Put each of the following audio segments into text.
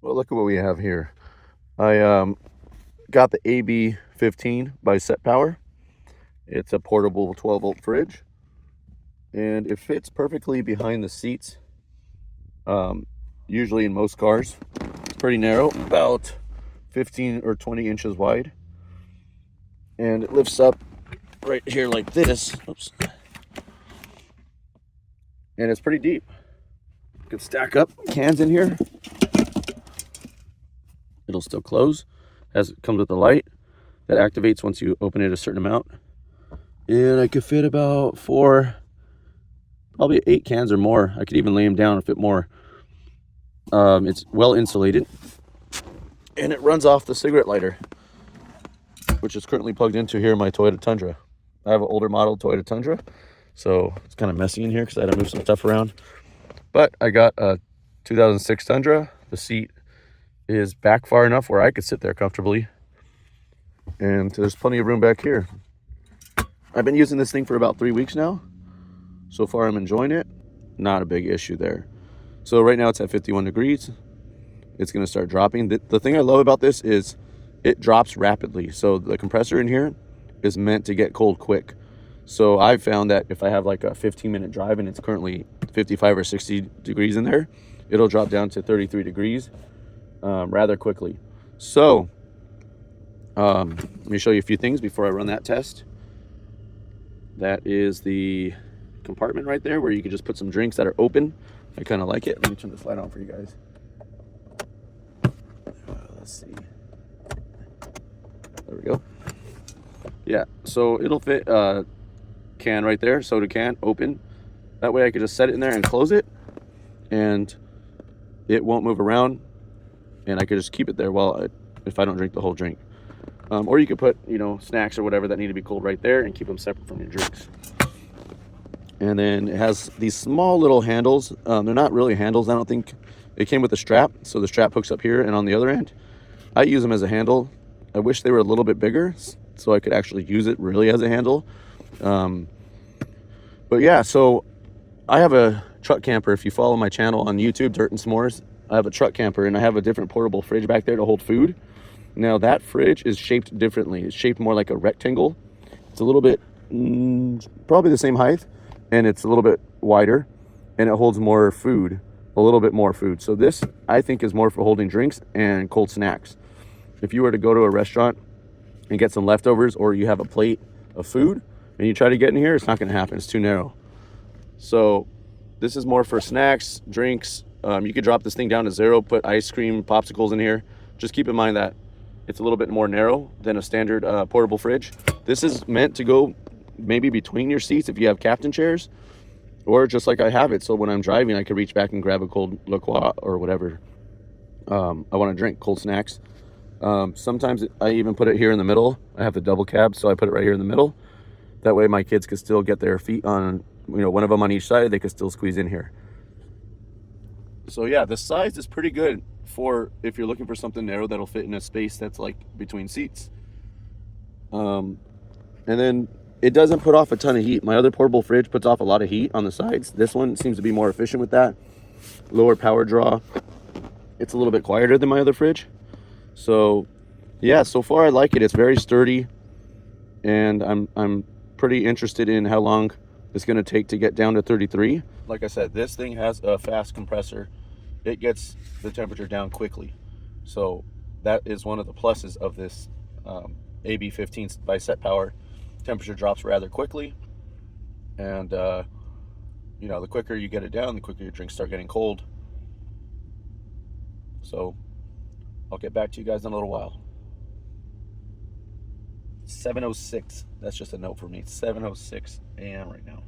Well, look at what we have here. I got the AB15 by SetPower. It's a portable 12-volt fridge, and it fits perfectly behind the seats. Um, Usually in most cars, it's pretty narrow, about 15 or 20 inches wide, and it lifts up right here like this. Oops. And it's pretty deep. You can stack up cans in here. It'll still close as it comes with the light that activates once you open it a certain amount. And I could fit about probably 8 cans or more. I could even lay them down and fit more. It's well insulated, and it runs off the cigarette lighter, which is currently plugged into here in my Toyota Tundra. I have an older model Toyota Tundra, so it's kind of messy in here because I had to move some stuff around. But I got a 2006 Tundra. The seat is back far enough where I could sit there comfortably, and there's plenty of room back here. I've been using this thing for about 3 weeks now. So far, I'm enjoying it. Not a big issue there. So right now it's at 51 degrees. It's going to start dropping. The thing I love about this is it drops rapidly. So the compressor in here is meant to get cold quick. So I've found that if I have like a 15-minute drive and it's currently 55 or 60 degrees in there, it'll drop down to 33 degrees rather quickly. So let me show you a few things before I run that test. That is the compartment right there where you can just put some drinks that are open. I kind of like it. Let me turn this light on for you guys. Let's see. There we go. Yeah, so it'll fit a can right there, soda can, open. That way I could just set it in there and close it, and it won't move around, and I could just keep it there if I don't drink the whole drink. Or you could put, snacks or whatever that need to be cold right there and keep them separate from your drinks. And then it has these small little handles. They're not really handles, I don't think. It came with a strap, so the strap hooks up here and on the other end. I use them as a handle. I wish they were a little bit bigger so I could actually use it really as a handle. But yeah, so I have a truck camper. If you follow my channel on YouTube, Dirt and S'mores, I have a truck camper, and I have a different portable fridge back there to hold food. Now that fridge is shaped differently. It's shaped more like a rectangle. It's a little bit, probably the same height, and it's a little bit wider, and it holds more food, a little bit more food. So this, I think, is more for holding drinks and cold snacks. If you were to go to a restaurant and get some leftovers, or you have a plate of food and you try to get in here, it's not going to happen. It's too narrow. So this is more for snacks, drinks. You could drop this thing down to 0, put ice cream, popsicles in here. Just keep in mind that it's a little bit more narrow than a standard portable fridge. This is meant to go maybe between your seats if you have captain chairs, or just like I have it, so when I'm driving I could reach back and grab a cold La Croix or whatever I want to drink, cold snacks. Sometimes I even put it here in the middle. I have the double cab, so I put it right here in the middle. That way my kids could still get their feet on, one of them on each side. They could still squeeze in here. So yeah, the size is pretty good for if you're looking for something narrow that'll fit in a space that's like between seats. And then it doesn't put off a ton of heat. My other portable fridge puts off a lot of heat on the sides. This one seems to be more efficient with that. Lower power draw. It's a little bit quieter than my other fridge. So yeah, so far I like it. It's very sturdy, and I'm pretty interested in how long it's going to take to get down to 33. Like I said, this thing has a fast compressor. It gets the temperature down quickly. So that is one of the pluses of this AB15 by SetPower. Temperature drops rather quickly, and the quicker you get it down, the quicker your drinks start getting cold. So I'll get back to you guys in a little while. 7:06. That's just a note for me. It's 7:06 a.m. right now.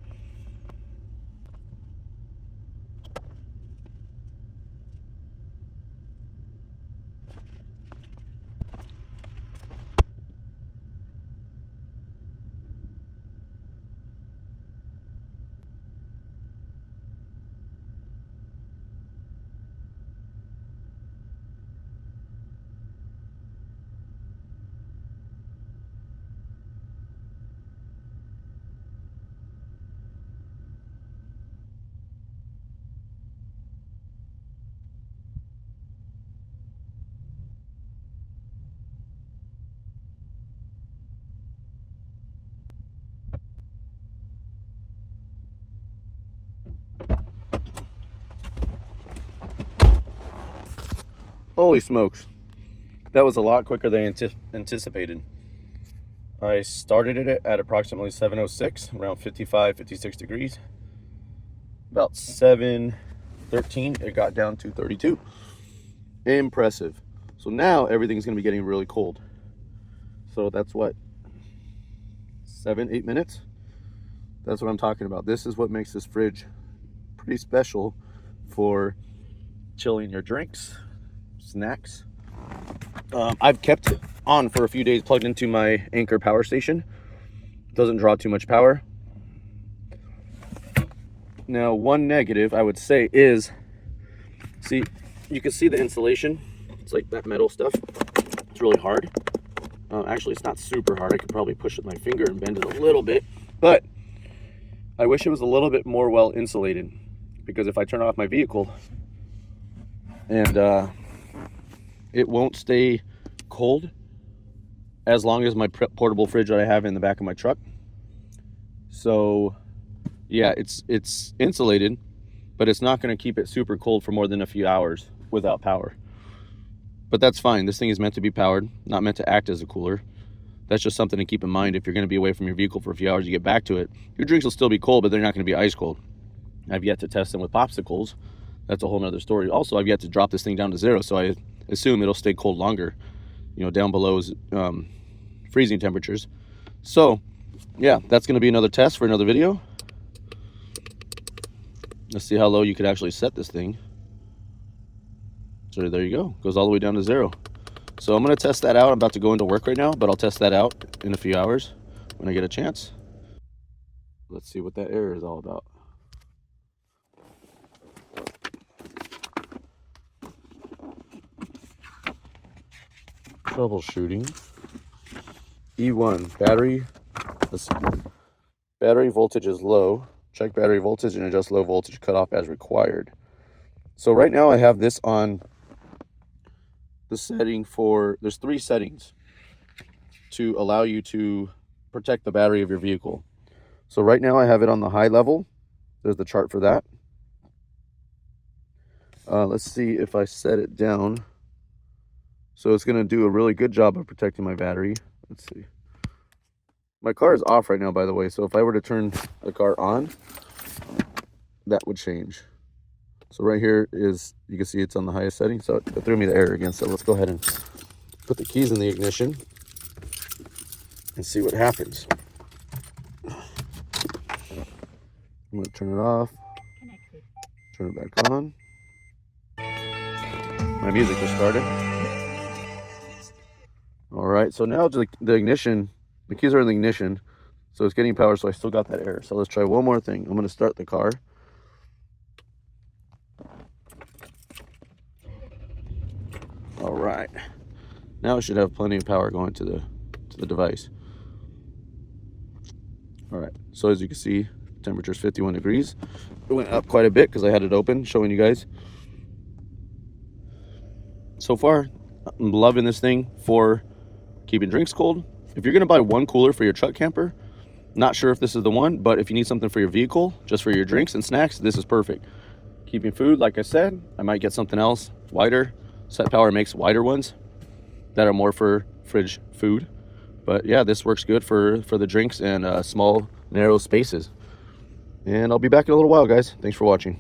Holy smokes. That was a lot quicker than anticipated. I started it at approximately 7:06, around 55, 56 degrees. About 7:13, it got down to 32. Impressive. So now everything's gonna be getting really cold. So that's what, 7-8 minutes? That's what I'm talking about. This is what makes this fridge pretty special for chilling your drinks, snacks. I've kept it on for a few days plugged into my Anchor power station. Doesn't draw too much power. Now, one negative I would say is, see, you can see the insulation. It's like that metal stuff. It's really hard. Actually, it's not super hard. I could probably push it with my finger and bend it a little bit, but I wish it was a little bit more well insulated, because if I turn off my vehicle and it won't stay cold as long as my portable fridge that I have in the back of my truck. So yeah, it's insulated, but it's not going to keep it super cold for more than a few hours without power. But that's fine. This thing is meant to be powered, not meant to act as a cooler. That's just something to keep in mind. If you're going to be away from your vehicle for a few hours, you get back to it, your drinks will still be cold, but they're not going to be ice cold. I've yet to test them with popsicles. That's a whole nother story. Also, I've yet to drop this thing down to 0, so I assume it'll stay cold longer, you know, down below freezing temperatures. So yeah, that's going to be another test for another video. Let's see how low you could actually set this thing. So there you go, goes all the way down to 0. So I'm going to test that out. I'm about to go into work right now, but I'll test that out in a few hours when I get a chance. Let's see what that error is all about. Troubleshooting. E1, battery. Let's see. Battery voltage is low. Check battery voltage and adjust low voltage cutoff as required. So right now I have this on the setting for, there's 3 settings to allow you to protect the battery of your vehicle. So right now I have it on the high level. There's the chart for that. Let's see if I set it down. So it's going to do a really good job of protecting my battery. Let's see. My car is off right now, by the way. So if I were to turn the car on, that would change. So right here is, you can see it's on the highest setting. So it threw me the error again. So let's go ahead and put the keys in the ignition and see what happens. I'm going to turn it off. Turn it back on. My music just started. All right, so now the ignition, the keys are in the ignition, so it's getting power, so I still got that error. So let's try one more thing. I'm going to start the car. All right, now it should have plenty of power going to the device. All right, so as you can see, temperature is 51 degrees. It went up quite a bit because I had it open, showing you guys. So far, I'm loving this thing for keeping drinks cold. If you're going to buy one cooler for your truck camper, not sure if this is the one, but if you need something for your vehicle, just for your drinks and snacks, this is perfect. Keeping food, like I said, I might get something else wider. SetPower makes wider ones that are more for fridge food. But yeah, this works good for the drinks and small, narrow spaces. And I'll be back in a little while, guys. Thanks for watching.